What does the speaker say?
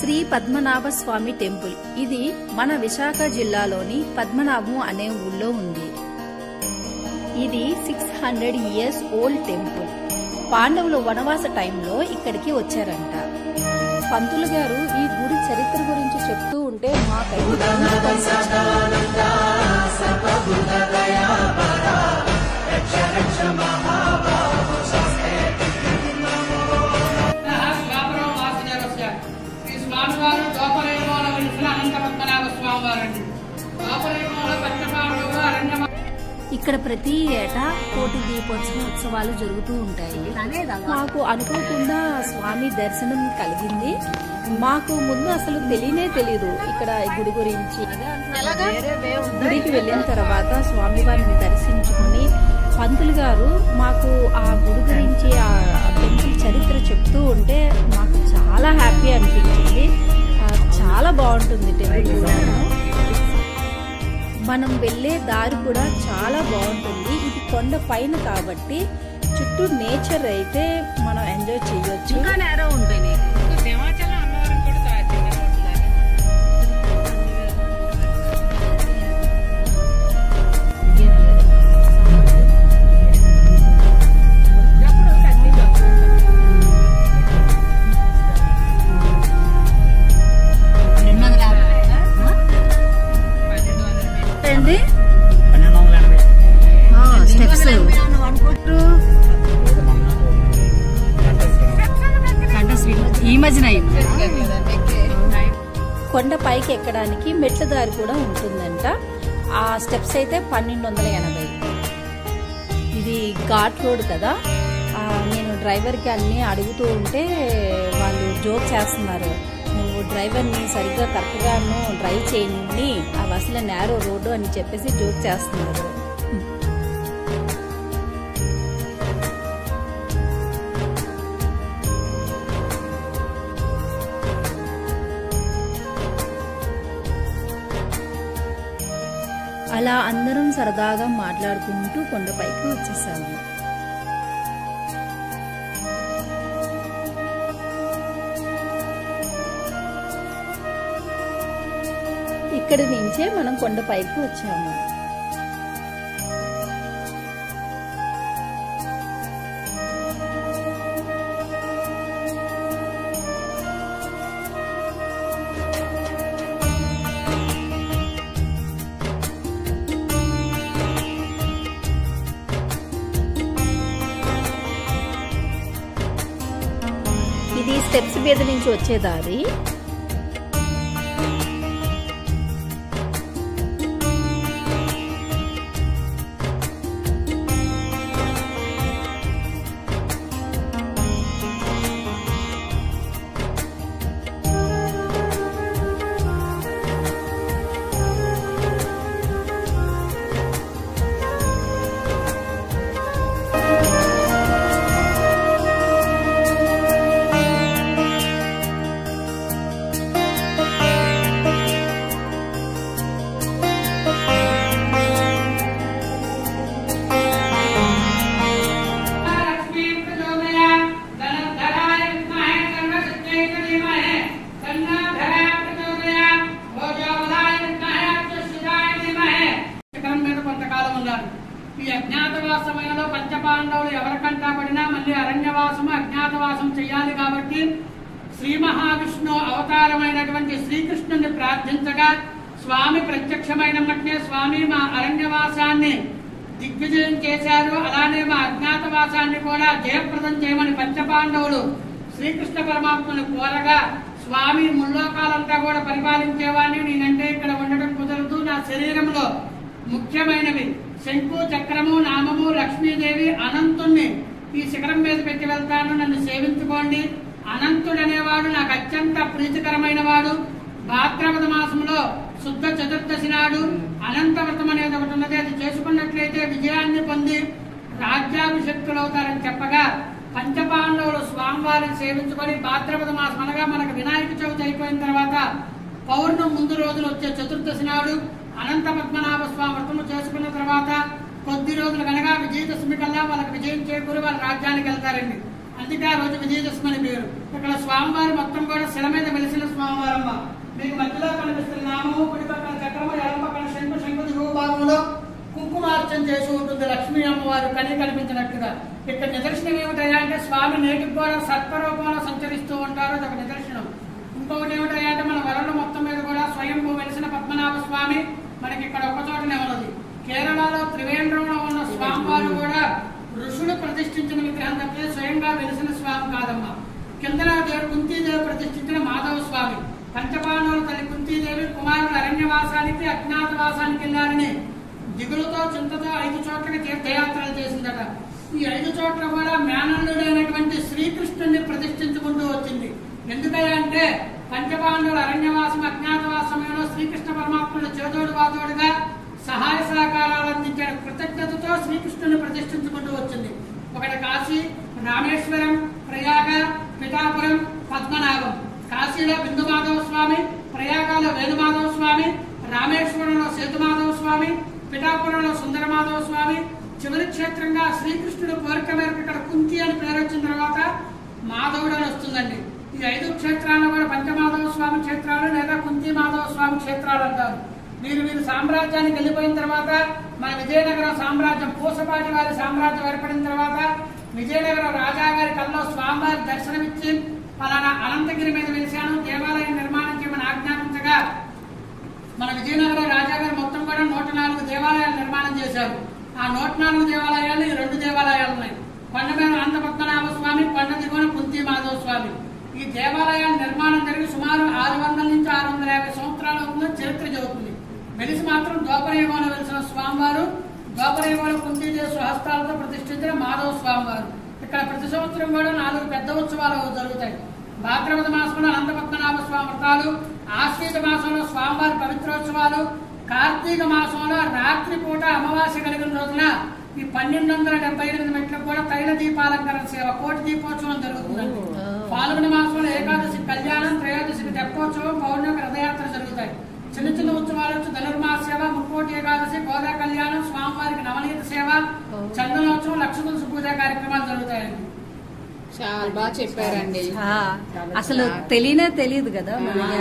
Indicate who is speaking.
Speaker 1: శ్రీ పద్మనాభ స్వామి temple. ఇది మన విశాఖ జిల్లాలోని పద్మనాభం అనే ఊళ్ళో ఉంది. ఇది 600 years ఓల్డ్ టెంపుల్. పాండవులు వనవాస టైంలో ఇక్కడికి వచ్చారంట. పంతులు గారు ఈ గుడి చరిత్ర గురించి చెప్తూ ఉంటే మాకైతే ఇక్కడ ప్రతి ఏటా కోటి దీపోత్సవాలు జరుగుతూ ఉంటాయి. మాకు అనుకోకుండా స్వామి దర్శనం కలిగింది. మాకు ముందు అసలు తెలీదు ఇక్కడ గుడి గురించి. గుడికి వెళ్ళిన తర్వాత స్వామివారిని దర్శించుకుని పంతులు గారు మాకు ఆ గుడి గురించి ఆ టెంపుల్ చరిత్ర చెప్తూ ఉంటే మాకు చాలా హ్యాపీ అనిపించింది. చాలా బాగుంటుంది టెంపుల్. మనం వెళ్లే దారి కూడా చాలా బాగుంటుంది. ఇది కొండ పైన కాబట్టి చుట్టూ నేచర్ అయితే మనం ఎంజాయ్ చేయొచ్చు. కొండ పైకి ఎక్కడానికి మెట్ల దారి కూడా ఉంటుందంట. ఆ స్టెప్స్ అయితే 1280. ఇది ఘాట్ రోడ్ కదా. నేను డ్రైవర్కి అన్ని అడుగుతూ ఉంటే వాళ్ళు జోక్ చేస్తున్నారు, నువ్వు డ్రైవర్ని సరిగ్గా కరెక్ట్గాను డ్రైవ్ చేయని, అవి అసలు నేరో రోడ్డు అని చెప్పేసి జోక్ చేస్తున్నారు. అలా అందరం సరదాగా మాట్లాడుకుంటూ కొండపైకి వచ్చేసాము. ఇక్కడి నుంచే మనం కొండపైకి వచ్చాము. ఇది స్టెప్స్ మీద నుంచి వచ్చే దారి. ఈ అజ్ఞాతవాస సమయంలో పంచపాండవులు ఎవరికంటా పడినా మళ్ళీ అరణ్యవాసము అజ్ఞాతవాసం చేయాలి కాబట్టి శ్రీ మహావిష్ణు అవతారమైనటువంటి శ్రీకృష్ణుని ప్రార్థించగా స్వామి ప్రత్యక్షమైన మట్నే స్వామి మా అరణ్యవాసాన్ని దిగ్విజయం చేశారు. అలానే మా అజ్ఞాతవాసాన్ని కూడా జయప్రదం చేయమని పంచపాండవులు శ్రీకృష్ణ పరమాత్మను కోరగా స్వామి ముల్లోకాలంతా కూడా పరిపాలించేవాడిని, నేనంటే ఇక్కడ ఉండడం కుదరదు, నా శరీరంలో ముఖ్యమైనవి శంకు చక్రము నామము లక్ష్మీదేవి అనంతుణ్ణి ఈ శిఖరం మీద పెట్టి వెళ్తాను, నన్ను సేవించుకోండి. అనంతుడనేవాడు నాకు అత్యంత ప్రీతికరమైన వాడు. భాద్రపద మాసంలో శుద్ధ చతుర్దశి నాడు అనంత వ్రతం అనేది ఒకటి ఉన్నది. అది చేసుకున్నట్లయితే విజయాన్ని పొంది రాజ్యాభిషక్తులవుతారని చెప్పగా పంచపాండవులు స్వామివారిని సేవించుకొని భాద్రపద మాసం అనగా మనకు వినాయక చవితి అయిపోయిన తర్వాత పౌర్ణమి ముందు రోజులు వచ్చే చతుర్దశి నాడు అనంత పద్మనాభ స్వామి వ్రతము చేసుకున్న తర్వాత కొద్ది రోజులు కనుక విజయదశమి కల్లా వాళ్ళకి విజయం చేకూరి వాళ్ళ రాజ్యానికి వెళ్తారండి. అందుకే ఆ రోజు విజయదశమి అని పేరు. ఇక్కడ స్వామివారి మొత్తం కూడా శిల మీద వెలిసిన స్వామివారు. వారు కనీ కనిపించినట్టుగా. ఇక్కడ నిదర్శనం ఏమిటయ్యా అంటే స్వామి నేటికి కూడా సర్పరూపంలో సంచరిస్తూ ఉంటారు, అదొక నిదర్శనం. ఇంకొకటి ఏమిటయ్యా అంటే మన వరల్డ్ మొత్తం మీద కూడా స్వయంభూ వెలిసిన పద్మనాభ స్వామి మనకి ఇక్కడ ఒక చోటనే ఉన్నది. కేరళలో త్రివేంద్రంలో ఉన్న స్వామివారు కూడా ఋషులు ప్రతిష్ఠించిన విగ్రహం తప్పితే స్వయంగా వెలిసిన స్వామి కాదమ్మా. కిందన కుంతీదేవి ప్రతిష్ఠించిన మాధవ స్వామి. పంచపాండవుల తల్లి కుంతీదేవి కుమారుడు అరణ్యవాసానికి అజ్ఞాతవాసానికి వెళ్ళారని దిగులుతో చింతతో 5 చోట్లకి తీర్థయాత్రలు చేసిందట. ఈ 5 చోట్ల కూడా మేనల్లుడైనటువంటి శ్రీకృష్ణుని ప్రతిష్ఠించుకుంటూ వచ్చింది. ఎందుకయ్యా అంటే పంచపాండవుల అరణ్యవాసం అజ్ఞాతవాసంలో శ్రీకృష్ణ పరమాత్ముడు చేదోడు వాదోడుగా సహాయ సహకారాలు అందించిన కృతజ్ఞతతో శ్రీకృష్ణుని ప్రతిష్ఠించుకుంటూ వచ్చింది. ఒకటి కాశీ, రామేశ్వరం, ప్రయాగ, పిఠాపురం, పద్మనాభం. కాశీలో బిందుమాధవ స్వామి, ప్రయాగలో వేదమాధవ స్వామి, రామేశ్వరంలో సేతుమాధవ స్వామి, పిఠాపురంలో సుందరమాధవ స్వామి. చివరి క్షేత్రంగా శ్రీకృష్ణుడు కోరిక మేరకు ఇక్కడ కుంతి అని పేరు వచ్చిన తర్వాత మాధవుడు అని వస్తుందండి. ఈ 5 క్షేత్రాలను కూడా పంచమాధవ స్వామి క్షేత్రాలు లేదా కుంతి మాధవ స్వామి క్షేత్రాలు అంటారు. వీరు సామ్రాజ్యానికి వెళ్ళిపోయిన తర్వాత మన విజయనగరం సామ్రాజ్యం పూసపాటి వారి సామ్రాజ్యం ఏర్పడిన తర్వాత విజయనగరం రాజాగారి కల్లో స్వామివారి దర్శనమిచ్చి పలానా అనంతగిరి మీద వెలిశాను, దేవాలయం నిర్మాణం చేయమని ఆజ్ఞాపించగా మన విజయనగరం రాజాగారు మొత్తం కూడా 104 దేవాలయాలు నిర్మాణం చేశారు. ఆ 104 దేవాలయాలు ఈ 2 దేవాలయాలు ఉన్నాయి. కొండ మీద అనంత పద్మనాభ స్వామి, కొండ దిగువన కుంతి మాధవ స్వామి. ఈ దేవాలయాల నిర్మాణం జరిగి సుమారు 600 నుంచి 650 సంవత్సరాలు అవుతుందని చరిత్ర చెబుతుంది. వెలిసి మాత్రం ద్వాపరయుగంలో వెలిసిన స్వామివారు, ద్వాపరయుగంలో కుంతీదేవి స్వహస్తాలతో ప్రతిష్ఠించిన మాధవ స్వామివారు. ఇక్కడ ప్రతి సంవత్సరం కూడా 4 పెద్ద ఉత్సవాలు జరుగుతాయి. భాద్రపద మాసంలో అనంత పద్మనాభ స్వామి వ్రతాలు, ఆశ్వీజ మాసంలో స్వామివారి పవిత్రోత్సవాలు, కార్తీక మాసంలో రాత్రి పూట అమావాస్య కలిగిన రోజున ఈ 1278 మెట్లకు కూడా తైల దీపాలంకరణ సేవ, కోటి దీపోత్సవం జరుగుతుందండి. పాల్గొన మాసంలో ఏకాదశి కళ్యాణం, త్రయోదశికి తెప్పోత్సవం, పౌర్ణమికి రథయాత్ర జరుగుతాయి. చిన్న చిన్న ఉత్సవాలు వచ్చి ధనుర్మాస సేవ, ముక్కోటి ఏకాదశి, గోదా కళ్యాణం, స్వామివారికి నవనీత సేవ, చందనోత్సవం, లక్ష తులసి పూజ కార్యక్రమాలు జరుగుతాయండి.
Speaker 2: చాలా బాగా చెప్పారండి.
Speaker 3: అసలు తెలియదు కదా మనకి